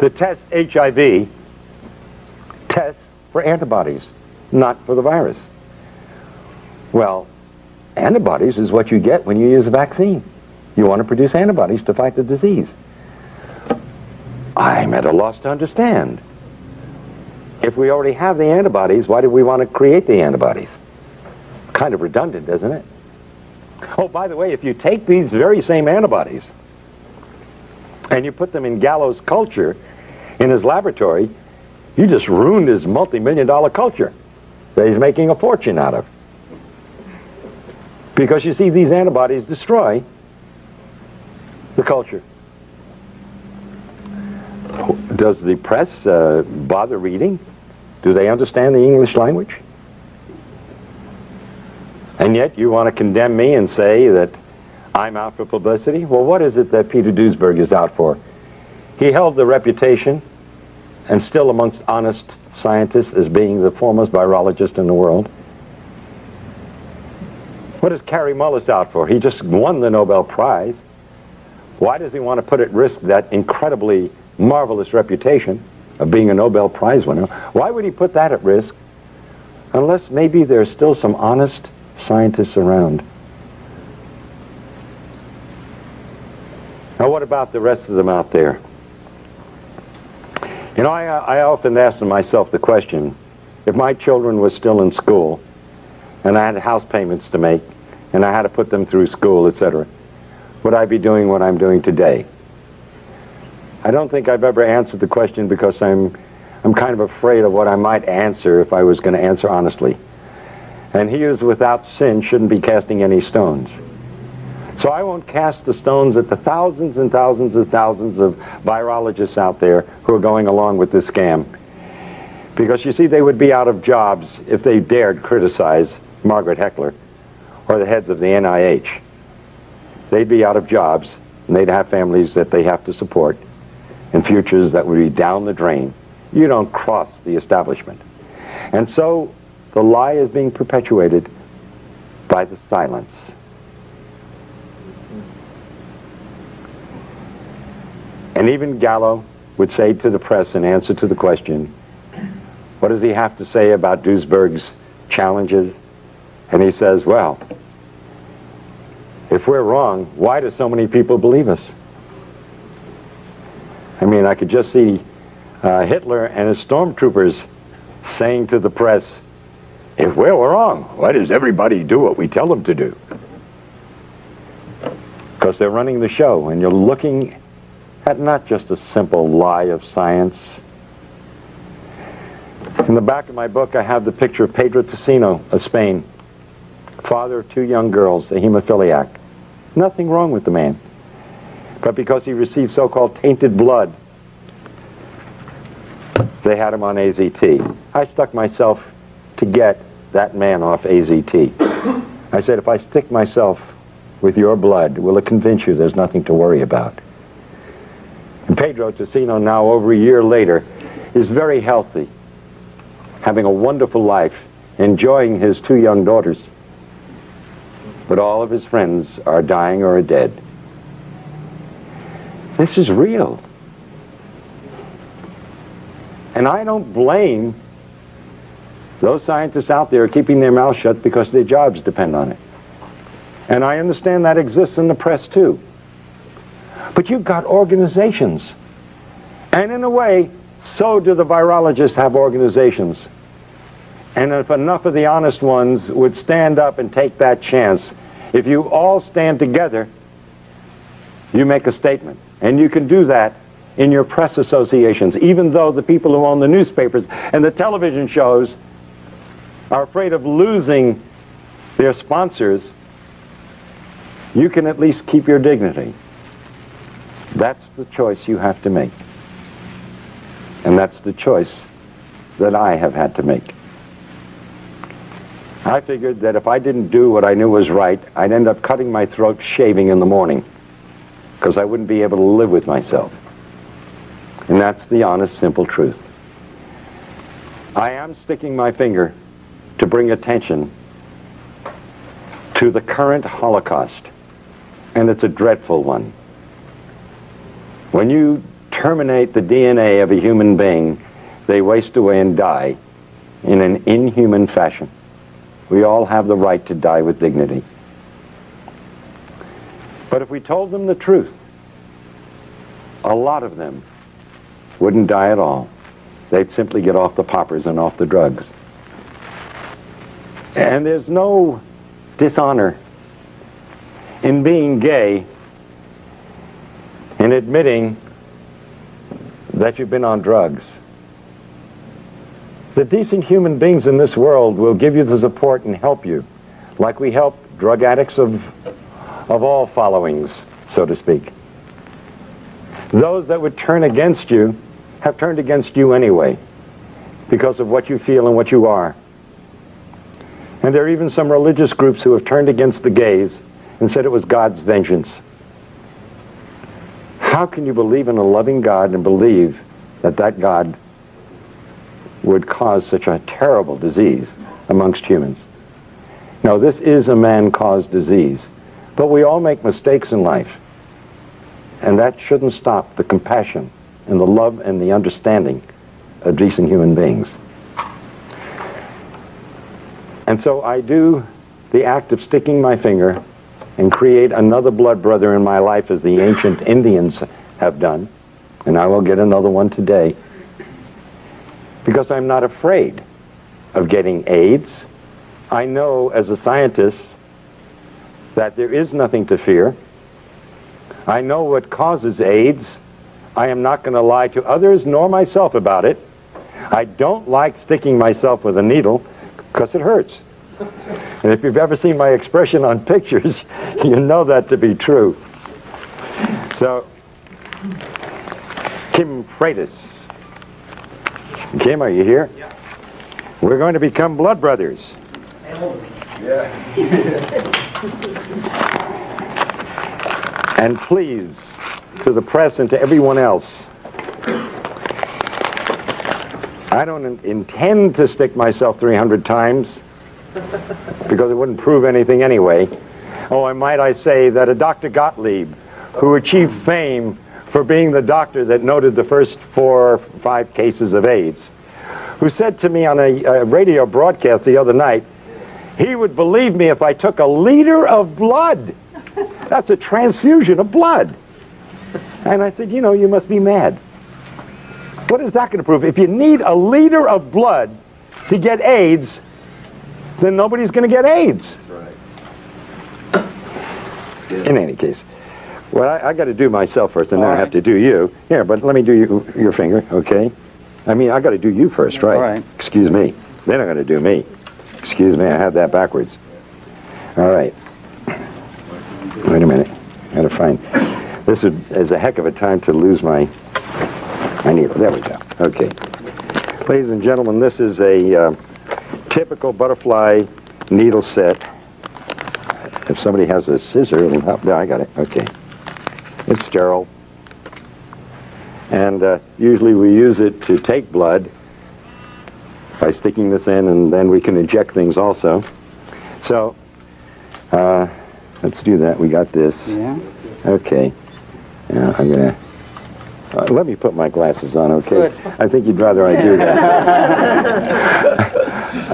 that tests HIV tests for antibodies, not for the virus. Well, antibodies is what you get when you use a vaccine. You want to produce antibodies to fight the disease. I'm at a loss to understand. If we already have the antibodies, why do we want to create the antibodies? Kind of redundant, isn't it? Oh, by the way, if you take these very same antibodies and you put them in Gallo's culture in his laboratory, you just ruined his multi-million-dollar culture that he's making a fortune out of. Because you see, these antibodies destroy the culture. Does the press bother reading? Do they understand the English language? And yet you want to condemn me and say that I'm out for publicity? Well, what is it that Peter Duesberg is out for? He held the reputation, and still amongst honest scientists, as being the foremost virologist in the world. What is Kary Mullis out for? He just won the Nobel Prize. Why does he want to put at risk that incredibly marvelous reputation of being a Nobel Prize winner? Why would he put that at risk? Unless maybe there's still some honest scientists around. Now, what about the rest of them out there? You know, I often ask myself the question, if my children were still in school, and I had house payments to make, and I had to put them through school, etc., would I be doing what I'm doing today? I don't think I've ever answered the question because I'm kind of afraid of what I might answer if I was going to answer honestly. And he who is without sin shouldn't be casting any stones. So I won't cast the stones at the thousands and thousands and thousands of virologists out there who are going along with this scam. Because you see, they would be out of jobs if they dared criticize Margaret Heckler or the heads of the NIH. They'd be out of jobs, and they'd have families that they have to support, and futures that would be down the drain. You don't cross the establishment. And so the lie is being perpetuated by the silence. And even Gallo would say to the press in answer to the question, what does he have to say about Duesberg's challenges? And he says, well, if we're wrong, why do so many people believe us? I mean, I could just see Hitler and his stormtroopers saying to the press, if we're wrong, why does everybody do what we tell them to do? Because they're running the show, and you're looking at not just a simple lie of science. In the back of my book, I have the picture of Pedro Tocino of Spain, father of 2 young girls, a hemophiliac. Nothing wrong with the man. But because he received so-called tainted blood, they had him on AZT. I stuck myself to get that man off AZT. I said, if I stick myself with your blood, will it convince you there's nothing to worry about? And Pedro Tocino, now over a year later, is very healthy, having a wonderful life, enjoying his 2 young daughters. But all of his friends are dying or are dead. This is real. And I don't blame those scientists out there keeping their mouths shut because their jobs depend on it. And I understand that exists in the press too. But you've got organizations. And in a way, so do the virologists have organizations. And if enough of the honest ones would stand up and take that chance, if you all stand together, you make a statement. And you can do that in your press associations, even though the people who own the newspapers and the television shows are afraid of losing their sponsors. You can at least keep your dignity. That's the choice you have to make. And that's the choice that I have had to make. I figured that if I didn't do what I knew was right, I'd end up cutting my throat shaving in the morning, because I wouldn't be able to live with myself. And that's the honest, simple truth. I am sticking my finger to bring attention to the current Holocaust, and it's a dreadful one. When you terminate the DNA of a human being, they waste away and die in an inhuman fashion. We all have the right to die with dignity. But if we told them the truth, a lot of them wouldn't die at all. They'd simply get off the poppers and off the drugs. And there's no dishonor in being gay and admitting that you've been on drugs. The decent human beings in this world will give you the support and help you, like we help drug addicts of all followings, so to speak. Those that would turn against you have turned against you anyway, because of what you feel and what you are. And there are even some religious groups who have turned against the gays and said it was God's vengeance. How can you believe in a loving God and believe that that God would cause such a terrible disease amongst humans? No, this is a man-caused disease. But we all make mistakes in life. And that shouldn't stop the compassion and the love and the understanding of decent human beings. And so I do the act of sticking my finger and create another blood brother in my life, as the ancient Indians have done. And I will get another one today. Because I'm not afraid of getting AIDS. I know as a scientist that there is nothing to fear. I know what causes AIDS. I am not going to lie to others nor myself about it. I don't like sticking myself with a needle because it hurts. And if you've ever seen my expression on pictures, you know that to be true. So, Kim Freitas. Kim, are you here? Yeah. We're going to become blood brothers. Yeah. And please, to the press and to everyone else, I don't intend to stick myself 300 times because it wouldn't prove anything anyway. Oh, and might I say that a Dr. Gottlieb, who achieved fame for being the doctor that noted the first 4 or 5 cases of AIDS, who said to me on a radio broadcast the other night, he would believe me if I took a liter of blood. That's a transfusion of blood. And I said, you know, you must be mad. What is that going to prove? If you need a liter of blood to get AIDS, then nobody's going to get AIDS. That's right. In any case, well, I got to do myself first, and then I have to do you. Here, but let me do your finger, okay? I mean, I got to do you first, right? All right. Excuse me. Then I got to do me. Excuse me, I have that backwards. All right. Wait a minute. I got to find. This is a heck of a time to lose my needle. There we go. Okay. Ladies and gentlemen, this is a typical butterfly needle set. If somebody has a scissor, it'll help. There, I got it. Okay. It's sterile. And usually we use it to take blood by sticking this in, and then we can inject things also. So, let's do that. We got this. Yeah. Okay. Now I'm going to... let me put my glasses on, okay? Good. I think you'd rather I do that.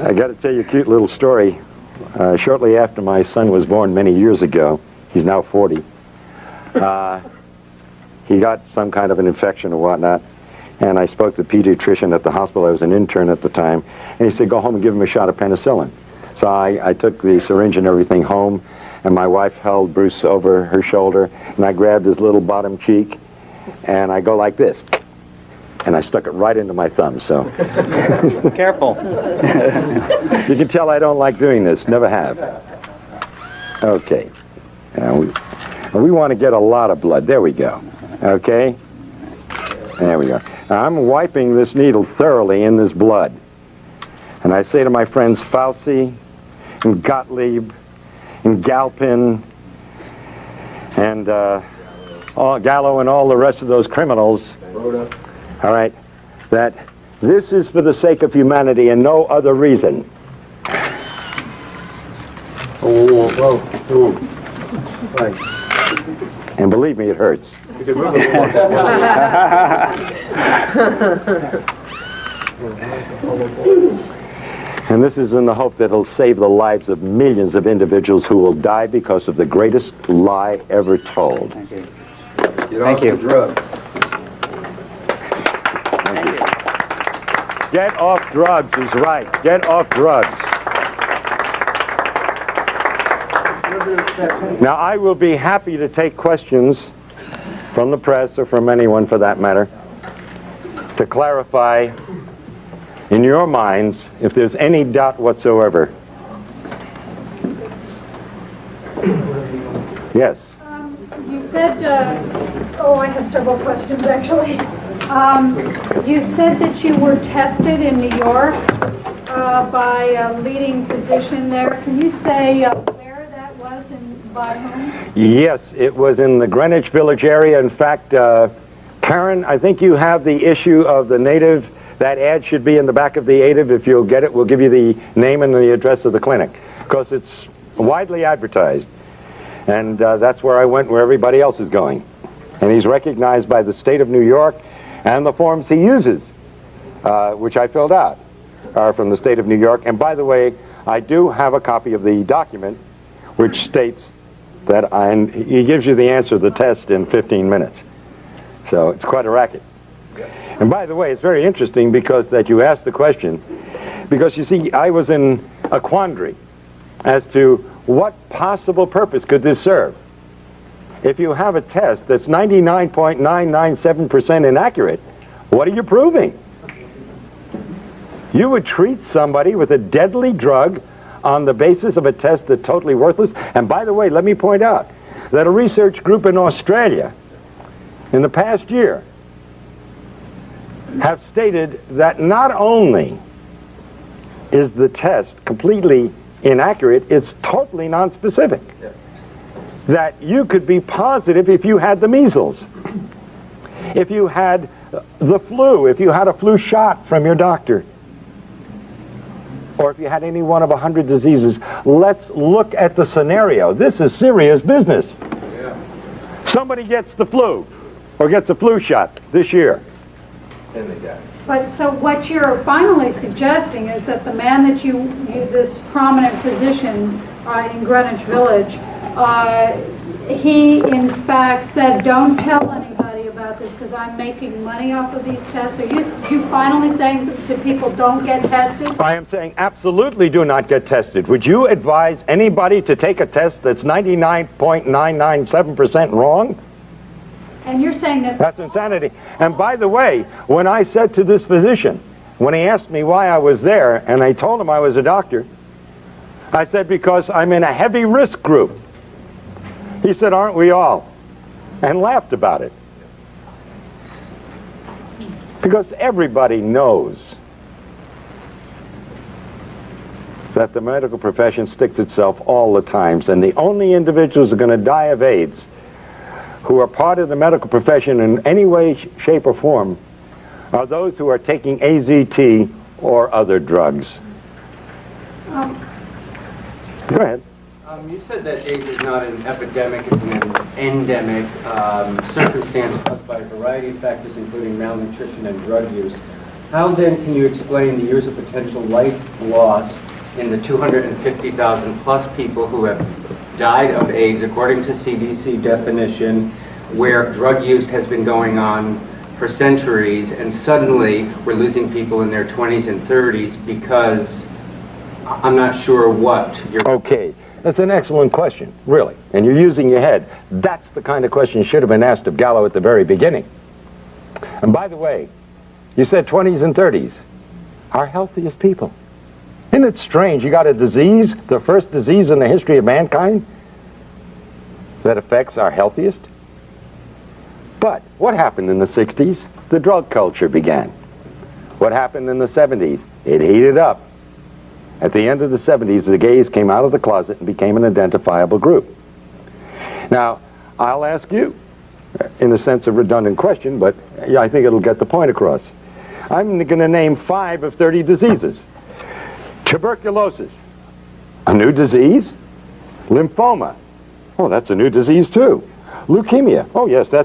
I got to tell you a cute little story. Shortly after my son was born many years ago, he's now 40, he got some kind of an infection or whatnot, and I spoke to the pediatrician at the hospital. I was an intern at the time, and he said, go home and give him a shot of penicillin. So I took the syringe and everything home, and my wife held Bruce over her shoulder, and I grabbed his little bottom cheek, and I go like this, and I stuck it right into my thumb, so. Careful. You can tell I don't like doing this, never have. Okay. Now we want to get a lot of blood. There we go. Okay? There we go. Now I'm wiping this needle thoroughly in this blood. And I say to my friends Fauci and Gottlieb and Galpin and Gallo and all the rest of those criminals, all right, that this is for the sake of humanity and no other reason. Oh, whoa, whoa. Right. And believe me, it hurts. You could move it more. And this is in the hope that it'll save the lives of millions of individuals who will die because of the greatest lie ever told. Thank you. Thank you. Drugs. Thank you. Get off drugs is right. Get off drugs. Now, I will be happy to take questions from the press or from anyone for that matter to clarify in your minds if there's any doubt whatsoever. Yes. You said, I have several questions actually. You said that you were tested in New York by a leading physician there. Can you say where that was and by whom? Yes, it was in the Greenwich Village area. In fact, Karen, I think you have the issue of the native. That ad should be in the back of the native. If you'll get it, we'll give you the name and the address of the clinic, because it's widely advertised. And that's where I went, where everybody else is going. And he's recognized by the state of New York, and the forms he uses, which I filled out, are from the state of New York. And by the way, I do have a copy of the document which states that he gives you the answer to the test in 15 minutes. So it's quite a racket. And by the way, it's very interesting because that you asked the question, because you see, I was in a quandary as to what possible purpose could this serve. If you have a test that's 99.997% inaccurate, what are you proving? You would treat somebody with a deadly drug on the basis of a test that's totally worthless. And by the way, let me point out that a research group in Australia in the past year have stated that not only is the test completely inaccurate, it's totally nonspecific. Yeah. That you could be positive if you had the measles, if you had the flu, if you had a flu shot from your doctor, or if you had any one of 100 diseases. Let's look at the scenario. This is serious business. Yeah. Somebody gets the flu or gets a flu shot this year. But so what you're finally suggesting is that the man that this prominent physician in Greenwich Village, he in fact said, don't tell anybody about this because I'm making money off of these tests. Are you finally saying to people, don't get tested? I am saying absolutely do not get tested. Would you advise anybody to take a test that's 99.997% wrong? And you're saying that... That's insanity. And by the way, when I said to this physician, when he asked me why I was there, and I told him I was a doctor, I said, because I'm in a heavy risk group. He said, aren't we all? And laughed about it. Because everybody knows that the medical profession sticks itself all the time, and the only individuals who are going to die of AIDS who are part of the medical profession in any way, shape, or form are those who are taking AZT or other drugs. Go ahead. You said that AIDS is not an epidemic, it's an endemic circumstance caused by a variety of factors, including malnutrition and drug use. How then can you explain the years of potential life loss in the 250,000 plus people who have died of AIDS, according to CDC definition, where drug use has been going on for centuries, and suddenly we're losing people in their 20s and 30s because I'm not sure what you're... Okay, that's an excellent question, really. And you're using your head. That's the kind of question should have been asked of Gallo at the very beginning. And by the way, you said 20s and 30s, our healthiest people. Isn't it strange? You got a disease, the first disease in the history of mankind, that affects our healthiest? But what happened in the 60s? The drug culture began. What happened in the 70s? It heated up. At the end of the 70s, the gays came out of the closet and became an identifiable group. Now, I'll ask you, in a sense a redundant question, but I think it'll get the point across. I'm going to name 5 of 30 diseases. Tuberculosis, a new disease. Lymphoma, oh, that's a new disease too. Leukemia. Oh, yes, that's